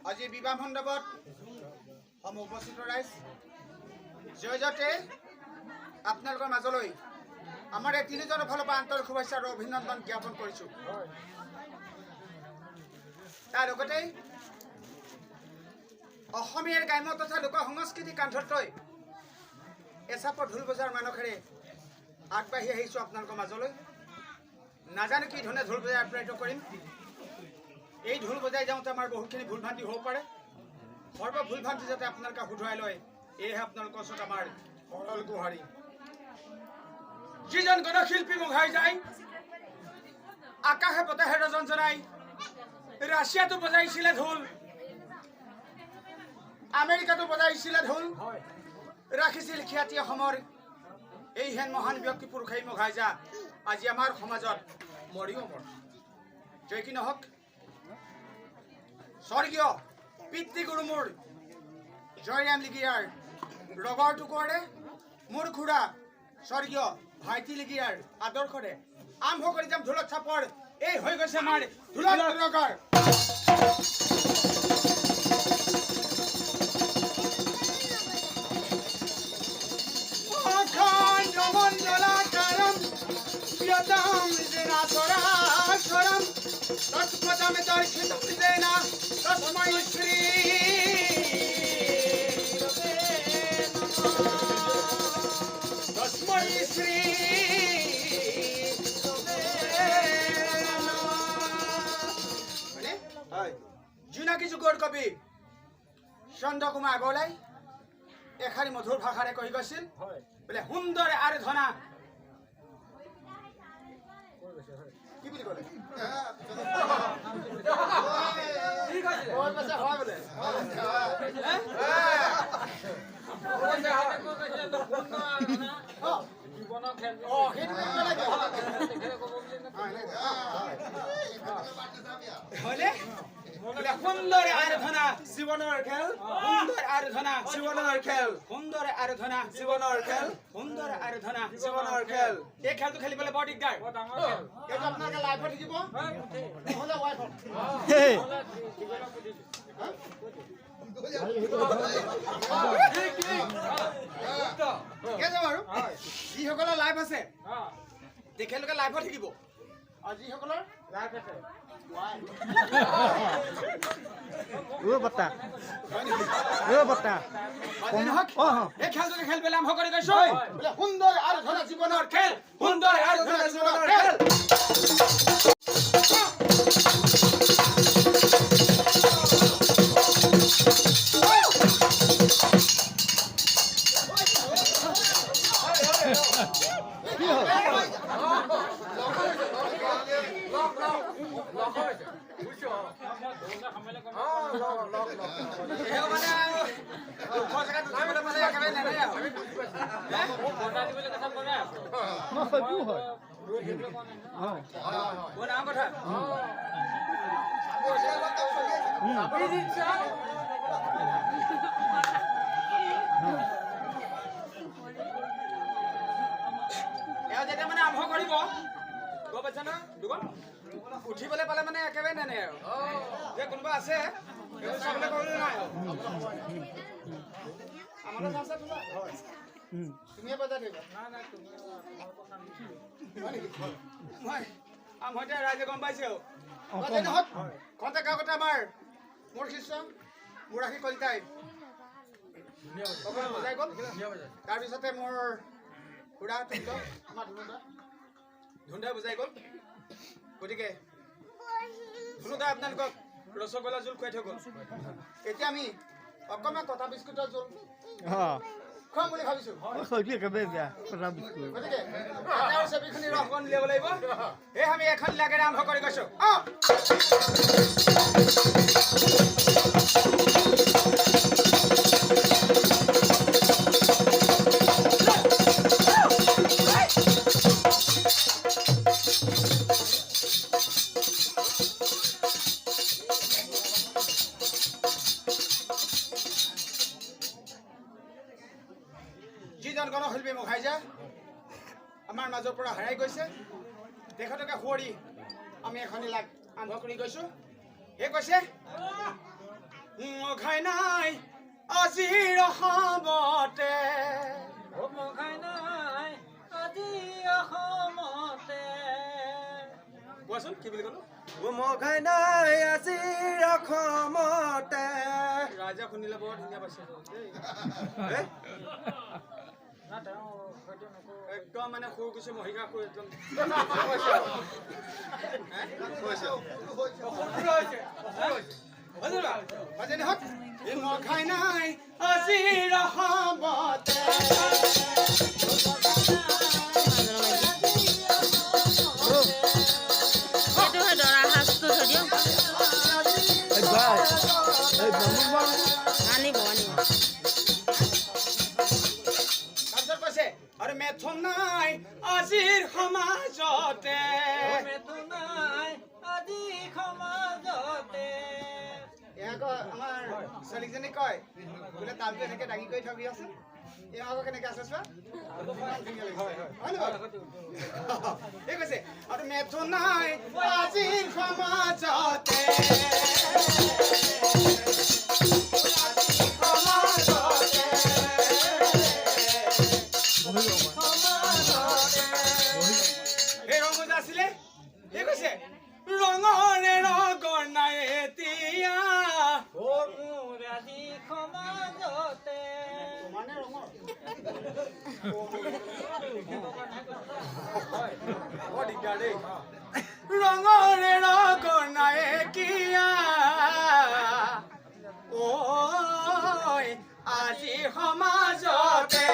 আজি বিবাহ মণ্ডপত উপস্থিত ৰাইজ জয়জতে আপোনালোকৰ মাজলৈ আমাৰ এই তিনিজনৰ ফালৰ পৰা আন্তৰিক শুভেচ্ছা আৰু অভিনন্দন জ্ঞাপন কৰিছোঁ। তাৰ লগতে অসমীয়াৰ গ্ৰাম্য তথা লোক সংস্কৃতি কান্ধত লৈ এচাপৰ ঢোল বজাৰ মানসেৰে আগবাঢ়ি আহিছোঁ আপোনালোকৰ মাজলৈ। নাজানো কি ধৰণে ঢোল বজাই আপ্যায়িত কৰিম। এই ঢোল বজাই যাওঁতে আমাৰ বহুতখিনি ভুল ভ্ৰান্তি হ'ব পাৰে। সৰ্ব ভুল ভ্ৰান্তি যাতে আপোনালোকে শুধৰাই লয়, এয়েহে আপোনালোকৰ ওচৰত আমাৰ সৰল গুহাৰি। যিজন গণশিল্পী মুঘাই যায় আকাশে বতাহে ৰজন জনাই, ৰাছিয়াতো বজাইছিলে ঢোল, আমেৰিকাতো বজাইছিলে ঢোল, ৰাখিছিল খ্যাতি অসমৰ এই হেন মহান ব্যক্তি পুৰুষেই মুঘাই যা আজি আমাৰ সমাজত মৰিও মৰ। জয় কি নহওক, স্বৰ্গীয় পিতৃগুৰু মোৰ জয়ৰাম লিগিয়াৰ ৰগৰ টুকুৰে মোৰ খুৰা স্বৰ্গীয় ভাইটি লিগিয়াৰ আদৰ্শৰে আৰম্ভ কৰি যাম ঢোলত চাপৰ। এই হৈ গৈছে আমাৰ ঢোলত ৰগৰ। জোনাকী যুগৰ কবি চন্দ্ৰ কুমাৰ আগৰৱালাই এষাৰি মধুৰ ভাষাৰে কৈ গৈছিল বোলে সুন্দৰ আৰাধনা। কি বুলি ক'লে? সুন্দৰ আৰাধনা জীৱনৰ খেল, সুন্দৰ আৰাধনা জীৱনৰ খেল, সুন্দৰ আৰাধনা জীৱনৰ খেল, সুন্দৰ আৰাধনা জীৱনৰ খেল। এই খেলটো খেলিবলৈ বৰ দিগদাৰ। এইটো আপোনালোকে লাইভত শিকিব নহ'লে ৱাইফত। যিসকলৰ লাইভ আছে তেখেতলোকে লাইভত শিকিব, আৰু যিসকলৰ লাইভ আছে এই খেলটোকে খেল পেলাই আৰম্ভ কৰি গৈছো। সুন্দৰ আৰাধনা জীৱনৰ খেল, সুন্দৰ আৰাধনা জীৱনৰ খেল। যেতিয়া মানে আৰম্ভ কৰিব গম পাইছা ন, উঠিবলৈ পালে মানে একেবাৰে নানে আৰু যে কোনোবা আছে চাবলৈ ক'বলৈ নাই। তুমিয়ে বজাই দিবা। মই ৰাইজে গম পাইছে কওঁতে কাকতে আমাৰ মোৰ শিষ্য মুৰাশী কলিতাই বজাই গ'ল। তাৰপিছতে মোৰ খুৰা আমাৰ ধুন্দা বুজাই গ'ল। গতিকে ধুনুদাই আপোনালোকক ৰসগোল্লা জোল খুৱাই থৈ গ'ল। এতিয়া আমি অকণমান কটা বিস্কুটৰ জোল খুৱাম বুলি ভাবিছোঁ। গতিকে চেপিখনি ৰসকণ উলিয়াব লাগিব। এই আমি এখন লাগাৰে আৰম্ভ কৰি গৈছোঁ। আমাৰ মাজৰ পৰা হেৰাই গৈছে তেখেতকে সুঁৱৰি আমি এখন লাগ আৰম্ভ কৰি গৈছোঁ এই কৈছে মঘাই নাই আজিৰ অসমতে মঘাই নাই আজি অসমতে কোৱাচোন কি বুলি ক'লো মঘাই নাই আজিৰ অসমতে ৰাজা শুনিলে বৰ ধুনীয়া পাইছে একদম মানে সুৰ কৈছে মহিলা সুৰ একদম মঘাই নাই আজিৰ অসমতে আৰু মেথন নাই আজিৰ সমাজতে আমাৰ ছোৱালীজনী কয় বোলে তালটো এনেকে দাঙি কৰি থাকি আছে এই আকৌ কেনেকে আছে চোৱা এই কৈছে আৰু মেথন নাই আজিৰ সমাজতে আছিলে এই কৈছে ৰঙৰে ৰগৰ নাই এতিয়া ৰঙৰে ৰগৰ নাই কিয়া ঐ আজি সমাজতে